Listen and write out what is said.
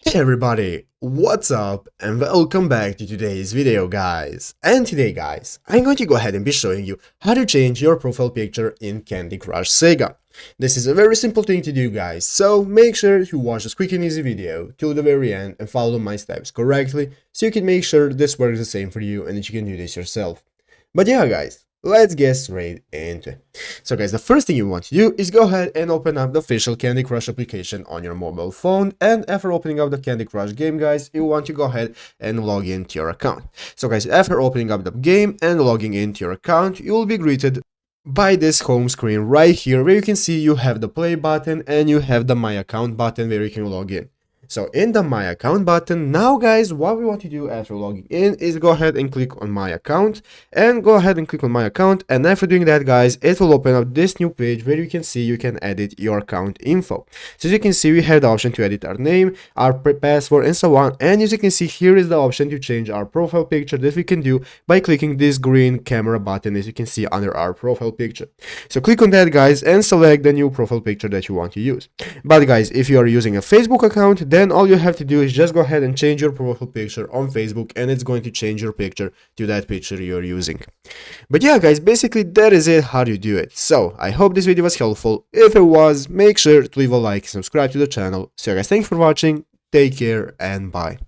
Hey everybody, what's up and welcome back to today's video guys. And today guys, I'm going to go ahead and be showing you how to change your profile picture in Candy Crush Saga. This is a very simple thing to do guys, so make sure to watch this quick and easy video till the very end and follow my steps correctly so you can make sure this works the same for you and that you can do this yourself. But yeah guys, let's get straight into it. So guys, the first thing you want to do is go ahead and open up the official Candy Crush application on your mobile phone, and after opening up the Candy Crush game guys, you want to go ahead and log into your account. So guys, after opening up the game and logging into your account, you will be greeted by this home screen right here where you can see you have the play button and you have the my account button where you can log in. So in the my account button, now guys, what we want to do after logging in is go ahead and click on my account and after doing that guys, it will open up this new page where you can see you can edit your account info. So as you can see, we have the option to edit our name, our password and so on, and as you can see, here is the option to change our profile picture that we can do by clicking this green camera button as you can see under our profile picture. So click on that guys and select the new profile picture that you want to use. But guys, if you are using a Facebook account, then all you have to do is just go ahead and change your profile picture on Facebook and it's going to change your picture to that picture you're using. But yeah guys, basically that is it how you do it. So I hope this video was helpful. If it was, make sure to leave a like and subscribe to the channel. So guys, thanks for watching, take care and bye.